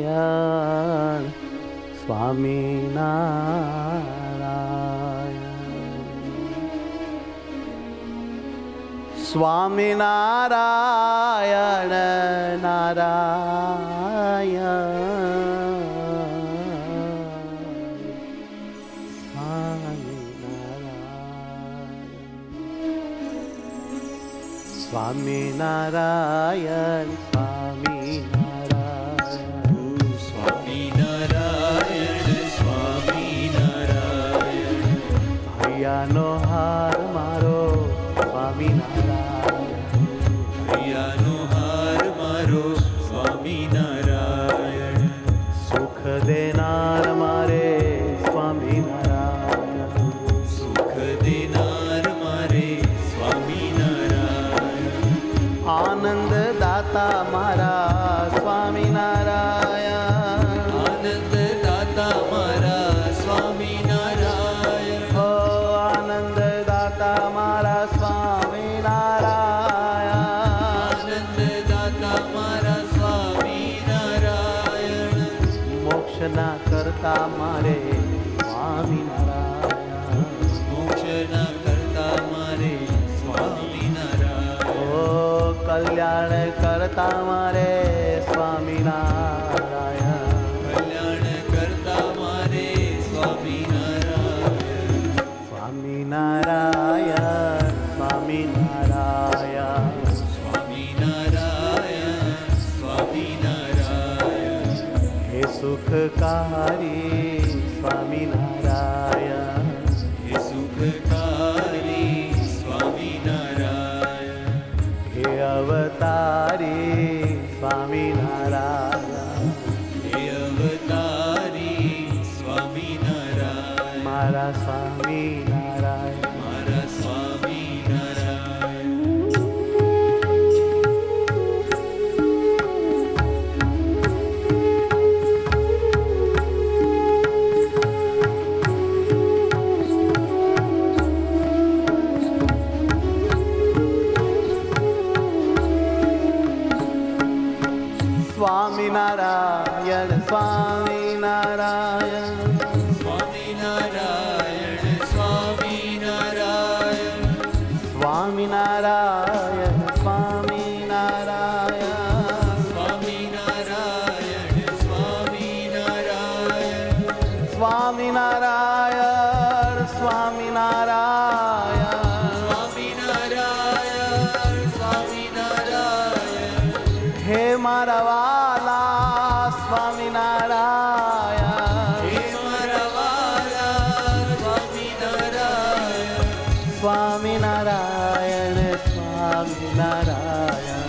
સ્વામિનારાયણ સ્વામિનારાયણ સ્વામિનારાયણ નારાયણ સ્વામિનારાયણ હૈયાનો હાર મારો સ્વામિનારાયણ હૈયાનો હાર મારો સ્વામિનારાયણ સુખ દેનાર મારે સ્વામિનારાયણ સુખ દેનાર મારે સ્વામિનારાયણ આનંદ દાતા મારા સ્વામિનારાયણ આનંદ દાતા મારા સ્વામિનારાયણ આનંદ દાતા મારા સ્વામિનારાયણ આનંદ દાતા મારા સ્વામિનારાયણ મોક્ષના કરતા મારે સ્વામિનારાયણ મોક્ષના કરતા મારે સ્વામિનારાયણ કલ્યાણ કરતા મારે સ્વામિનારાયણ કલ્યાણ કરતા મારે સ્વામિનારાયણ સ્વામિનારાયણ સ્વામિનારાયણ સ્વામિનારાયણ સ્વામિનારાયણ હે સુખકારી સ્વામિનારાયણ હે સુખકારી સ્વામિનારાયણ હે અવતારી સ્વામિનારાયણ હે અવતારી સ્વામિનારાયણ મારા સ્વામિનારાયણ મારા સ્વામિનારાયણ સ્વામિનારાયણ સ્વામિનારાયણ સ્વામિનારાયણ સ્વામિનારાયણ સ્વામિનારાયણ સ્વામિનારાયણ સ્વામિનારાયણ સ્વામિનારાયણ સ્વામિનારાયણ સ્વામિનારાયણ સ્વામિનારાયણ સ્વામિનારાયણ હે મારા વાલા સ્વામિનારાયણ હે મારા વાલા સ્વામિનારાયણ સ્વામિનારાયણ સ્વામિનારાયણ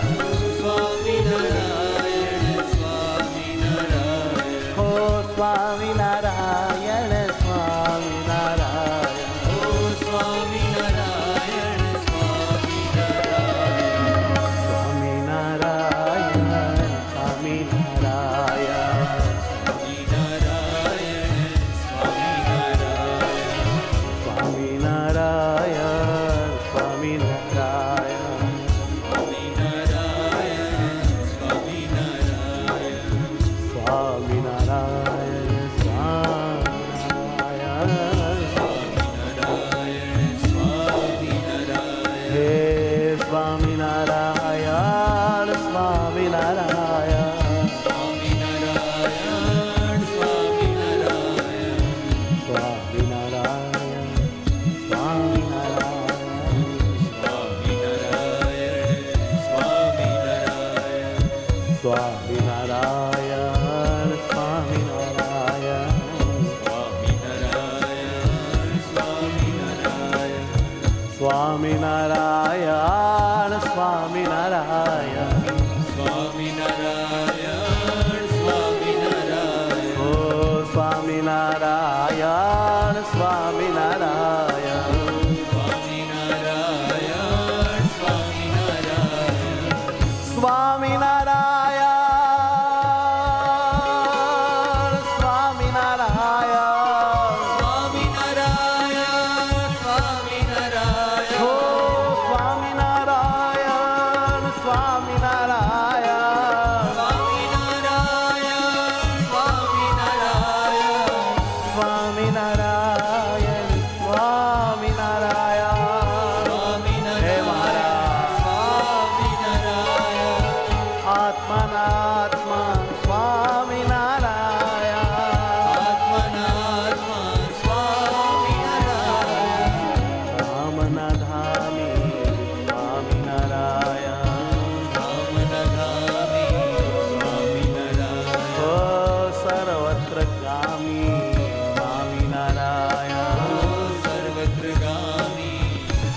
સ્વામિનારાયણ સ્વામિનારાયણ હો સ્વામિનારાયણ સ્વામિનારાયણ ઓ સ્વામિનારાયણ સ્વામિનારાયણ સ્વામિનારાયણ સ્વામિનારાયણ સ્વામિનારાયણ સ્વામિનારાયણ સ્વામિનારાયણ સ્વામિનારાયણ સ્વામિનારાયણ સ્વામિનારાયણ સ્વામિનારાયણ સ્વામિનારાયણ હે સ્વામિનારાયણ સ્વામિનારાયણ સ્વામિનારાયણ સ્વામિનારાયણ સ્વામિનારાયણ સ્વામિનારાયણ સ્વામિનારાયણ સ્વામિનારાયણ સ્વામિનારાયણ સ્વામિનારાયણ સ્વામિનારાયણ સ્વામિનારાયણ સ્વામિનારાયણ સ્વામિનારાયણ ઓ સ્વામિનારાયણ સ્વામિનારાયણ સ્વામિનારાયણ સ્વામિનારાયણ સ્વામિનારાયણ સ્વામિનારાયણ સ્વામિનારાયણ ઓ સ્વામિનારાયણ સ્વામિનારાયણ આત્મનાત્મા સ્વામિનારાયણ આત્મનાત્મા સ્વામિનારાયણ ધામના ધામી સ્વામિનારાયણ ધામનગામી સ્વામિનારાયણ ઓ સર્વત્ર ગામી સ્વામિનારાયણ સર્વત્રગામી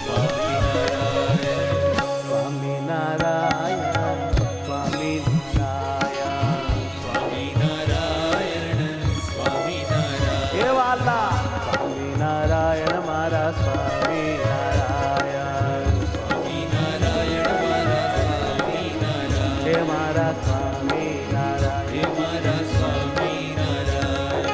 સ્વામિનારાયણ સ્વામિનારાયણ સ્વામિનારાયણ સ્વામિનારાયણ સ્વામિનારાયણ હે વાલા સ્વામિનારાયણ મારા સ્વામિનારાયણ સ્વામિનારાયણ હે મારા સ્વામિનારાયણ મારા સ્વામિનારાયણ હે મારા સ્વામિનારાયણ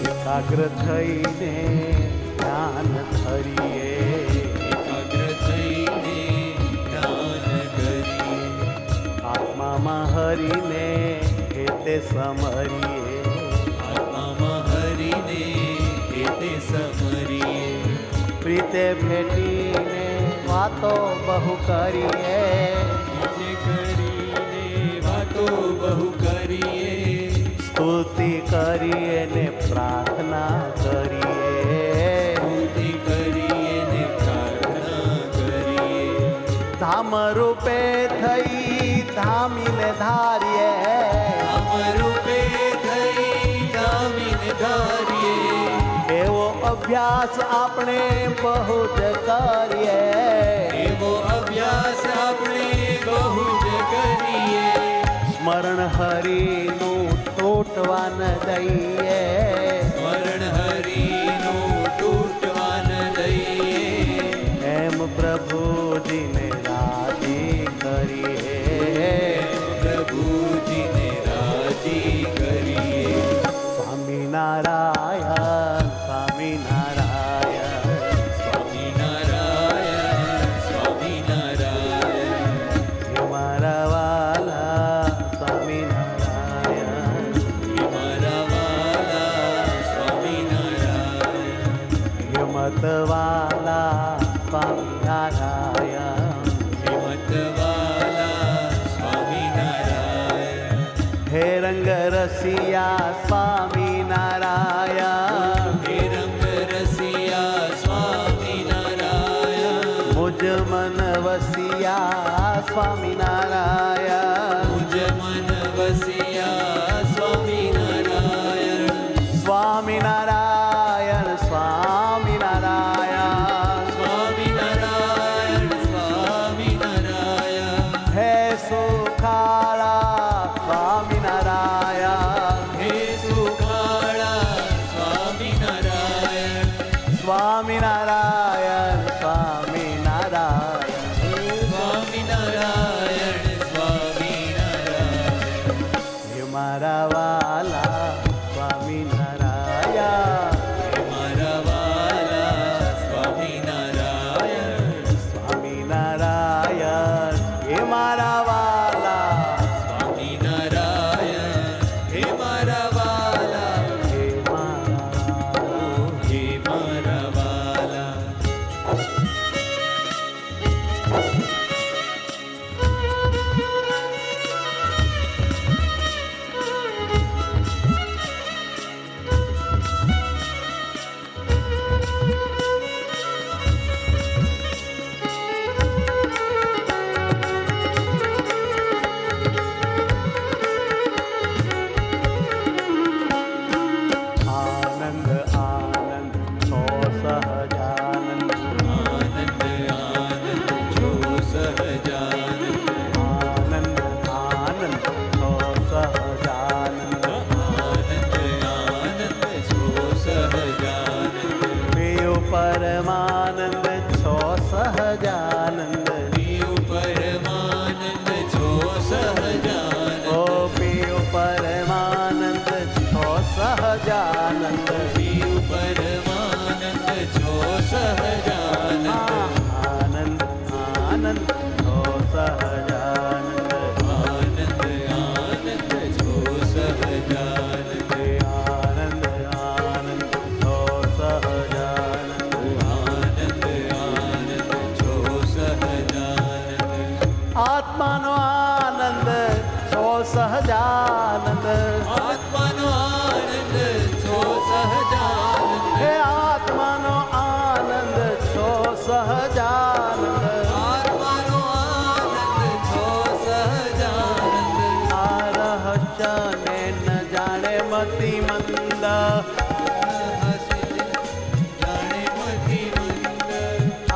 એકાગ્ર થઈને ધ્યાન ધરીએ એકાગ્ર થઈને ધ્યાન કરીએ આત્મામાં હરીને હેતે સમરીએ આત્મામાં હરીને હેતે સમરીએ પ્રીતે ભેટીને વાતો બહુ કરીએ જે કરીને વાતો બહુ કરીએ સ્તુતિ કરીએ ને પ્રાર્થના કરીએ સ્તુતિ કરીએ ને પ્રાર્થના કરીએ ધામ રૂપે થઈ ધામીને ધારીએ અમરૂપે થઈ ધામીને ધારીએ એવો અભ્યાસ આપણે બહુ જ કરીએ એવો અભ્યાસ આપણે બહુ જ કરીએ સ્મરણ હરિનું તૂટવા ન દઈએ સ્મરણ હરિનું તૂટવા ન દઈએ એમ પ્રભુજીને રાજી કરીએ પ્રભુજીને રાજી કરીએ સ્વામિનારાયણ સ્વામિનારાયણ સ્વામિનારાયણ સ્વામિનારાયણ હે મારા વાલા સ્વામિનારાયણ હે મારા વાલા સ્વામિનારાયણ હે મતવાલા સ્વામિનારાયણ હિંમતવાલા સ્વામિનારાયણ હે રંગ રસિયા સ્વામિનારાયણ હે રંગ રસિયા સ્વામિનારાયણ મુજ મન વસિયા સ્વામિનારાયણ મુજ મન વસિયા સ્વામિનારાયણ સ્વામિનારાયણ સ્વામિનારાયણ સ્વામિનારાયણ સ્વામિનારાયણ હે સુખાળા સ્વામિનારાયણ હે સુખાળા સ્વામિનારાયણ સ્વામિનારાયણ સ્વામિનારાયણ સ્વામિનારાયણ સ્વામિનારાયણ હે મારા વાલા સ્વામિનારાયણ હે મારા વાલા સ્વામિનારાયણ સ્વામિનારાયણ હે મારા વાલા સ્વામિનારાયણ હે મારા વાલા હે મારા હે મારા વાલા આનંદ આનંદ છો સહજાનંદ આનંદ આનંદ છો આત્માનો આનંદ છો સહજાનંદ આત્માનો આનંદ છો સહજાનંદ હે આત્માનો આનંદ છો સહજાનંદ આત્માનો આનંદ છો સહજાનંદ આ રહસ્યને ન જાણે મતિ મંદ જાણે મતિ મંદ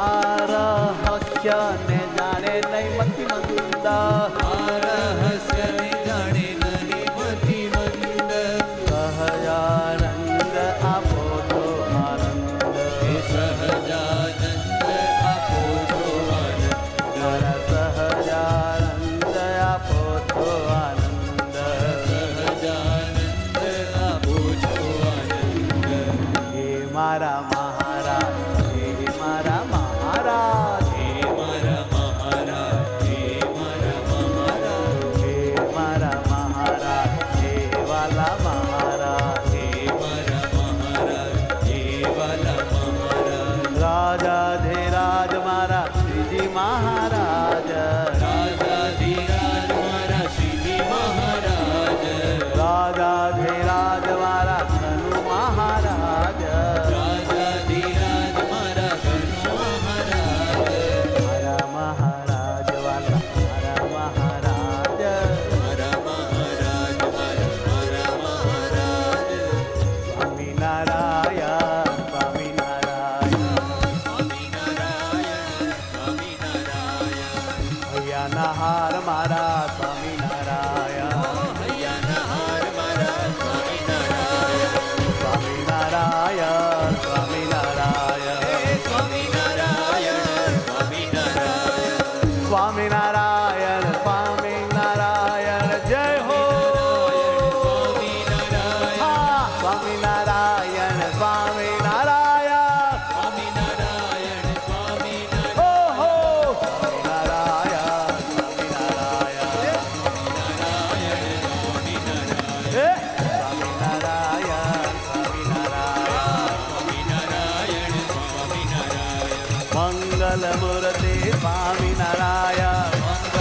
આ રહસ્યને જાણે નહીં મતિ મંદ આ રહસ્યને જાણે નહીં મતિ મંદ સહજાનંદ આપો તો આનંદ હે સહજાનંદ આપો છો આનંદ મારા સહજાનંદ આપો તો આનંદ સહજાનંદ આપો છો આનંદ હે મારા મહારાજ હે મારા મહારાજ હે મારા મહારાજ હે મારા મહારાજ હે મારા મહારાજ હે વાલા મહારાજ હે મારા મહારાજ હે વાલા મહારાજ રાજાધિરાજ મારા શ્રીજી મહારાજ રાજાધિરાજ મારા શ્રીજી મહારાજ રાજાધિરાજ મારા ધનુ મહારાજ રાજાધિરાજ મારા કંસ મહારાજ મારા મહારાજ વાલા મારા મહારાજ મારા મહારાજ મારા મહારાજ સ્વામિનારાયણ સ્વામિનારાયણ સ્વામિનારાયણ સ્વામિનારાયણ હૈયાના હાર મારા સ્વામિનારાયણ હૈયાના હાર મારા સ્વામિનારાયણ સ્વામિનારાયણ સ્વામિનારાયણ હે સ્વામિનારાયણ સ્વામિનારાયણ સ્વામિનારાયણ સ્વામિનારાયણ જય હો સ્વામિનારાયણ હા સ્વામિનારાયણ સ્વામિનારાયણ સ્વામિનારાયણ સ્વામિનારાયણ હો હો સ્વામિનારાયણ સ્વામિનારાયણ હે સ્વામિનારાયણ સ્વામિનારાયણ મંગલ મૂર્તિ સ્વામિનારાયણ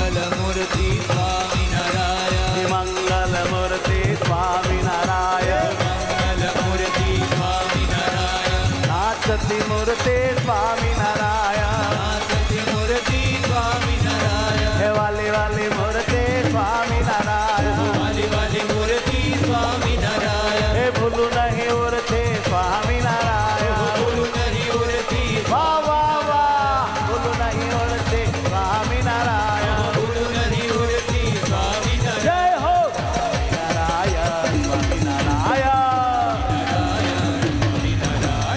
મંગલમૂર્તિ સ્વામિનારાયણ મંગલ મૂર્તિ સ્વામિનારાયણ મંગલમૂર્તિ સ્વામિનારાયણ નાચતી મૂર્તિ સ્વામિનારાયણ નાથતી મૂર્તિ સ્વામિનારાયણ હે વાલી વાલી મૂર્તિ સ્વામિનારાયણ વાલી વાલી મૂર્તિ સ્વામિનારાયણ હે ભૂલું નહીં મૂર્તિ સ્વામિનારાયણ ભૂલું નહીં મૂર્તિ વાહ વાહ વાહ ભૂલું નહીં મૂર્તિ સ્વામિનારાયણ ભૂલું નહીં મૂર્તિ સ્વામિનારાયણ જય હો સ્વામિનારાયણ સ્વામિનારાયણ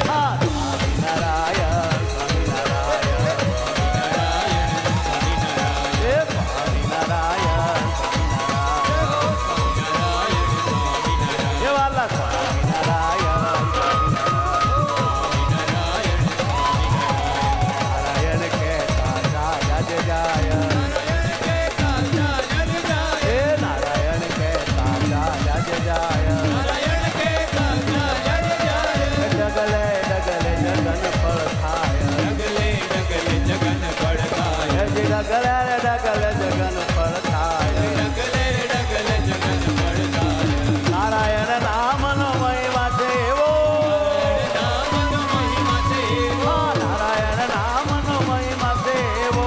હા સ્વામિનારાયણ સ્વામિનારાયણ હે સ્વામિનારાયણ સ્વામિનારાયણ હે વાલા સ્વામિનારાયણ નારાયણ કે તાજા જય જાય હે નારાયણ કે તાજા જય જાય ડગલે ડગલે જગન ફળ થાય હે જી ડગલે ડગલે જગન ફળ થાય નારાયણ નામનો મહિમા છે એવો હા નારાયણ નામનો મહિમા છે એવો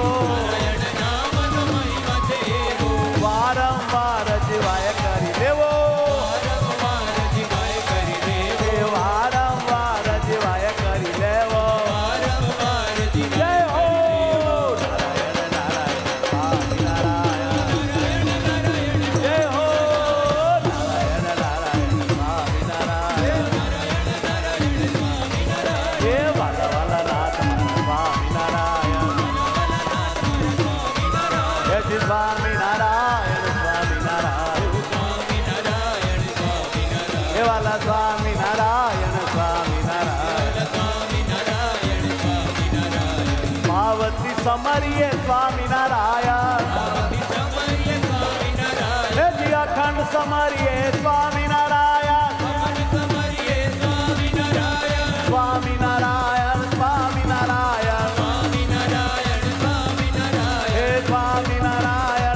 વારંવાર જીવાય કરી દેવો એ વારંવાર જીવાય કરી લેવો જય હો નારાયણ નારાયણ સ્વામિનારાયણ જય હો નારાયણ નારાયણ સ્વામિનારાયણ હે વાલા વાલા નાથ સ્વામિનારાયણ હે જી સ્વામિનારાયણ સ્વામિનારાયણ હે વાલા સ્વામિનારાયણ સ્વામિનારાયણ પાવતી સમરીએ સ્વામિનારાયણ હે જી અખંડ સમરીએ સ્વામિનારાયણ સ્વામિનારાયણ સ્વામિનારાયણ હે સ્વામિનારાયણ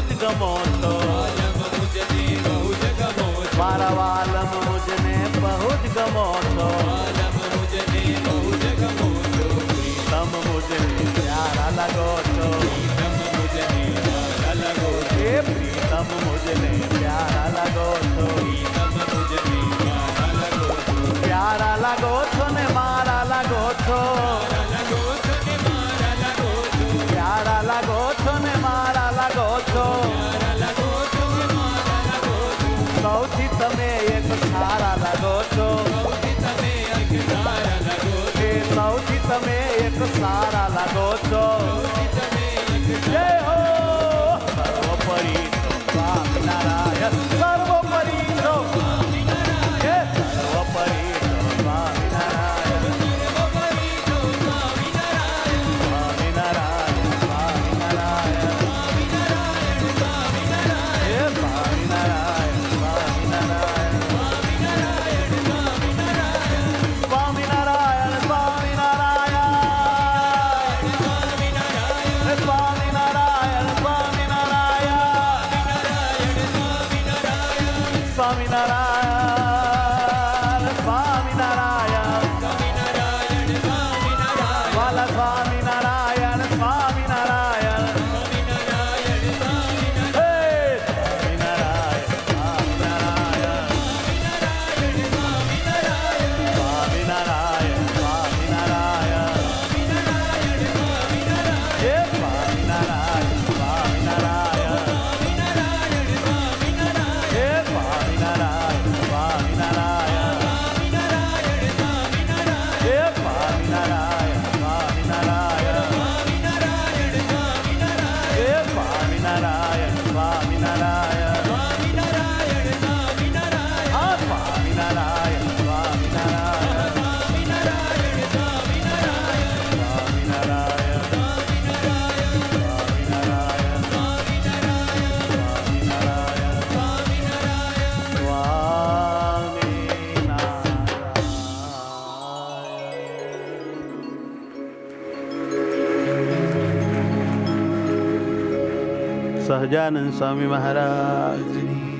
જ ગમો છો વાલમ મુજને બહુ જ ગમો છો મારા વાલમ મુજને બહુ જ ગમો છો વાલમ મુજને બહુ જ ગમો છો તમ મુજને પ્યારા લાગો છો તમ મુજને પ્યારા લાગો છો એ પ્રીતમ મુજને પ્યારા લાગો છો તમ મુજને પ્યારા લાગો છો પ્યારા લાગો છો ને મારા લાગો છો લાગો છો ને મારા લાગો છો પ્યારા લાગો છો ને મારા લાગો છો પ્યારા લાગો છો ને મારા લાગો છો સૌથી તમે એક સારા લાગો છો સૌથી તમે એક સારા લાગો છો એ સૌથી તમે એક સારા લાગો છો સૌથી તમે એક જય હો સર્વોપરી તો સ્વામિનારાયણ સર્વોપરી તો હે સર્વોપરી તો સ્વામિનારાયણ સર્વોપરી તો સ્વામિનારાયણ સ્વામિનારાયણ સ્વામિનારાયણ હે સ્વામિનારાયણ સ્વામિનારાયણ સ્વામિનારાયણ સ્વામિનારાયણ સ્વામિનારાયણ સ્વામિનારાયણ સ્વામિનારાયણ સ્વામિનારાયણ વાલા સ્વામિનારાયણ સ્વામિનારાયણ હે સ્વામિનારાયણ સ્વામિનારાયણ સ્વામિનારાયણ સ્વામિનારાયણ હે સ્વામિનારાયણ સ્વામિનારાયણ હે સ્વામિનારાયણ સ્વામિનારાયણ હે સ્વામિનારાયણ સ્વામિનારાયણ હે સ્વામિનારાયણ સ્વામિનારાયણ હા સ્વામિનારાયણ સ્વામિનારાયણ સ્વામિનારાયણ સ્વામિનારાયણ સ્વામિનારાયણ સહજાનંદ સ્વામી મહારાજ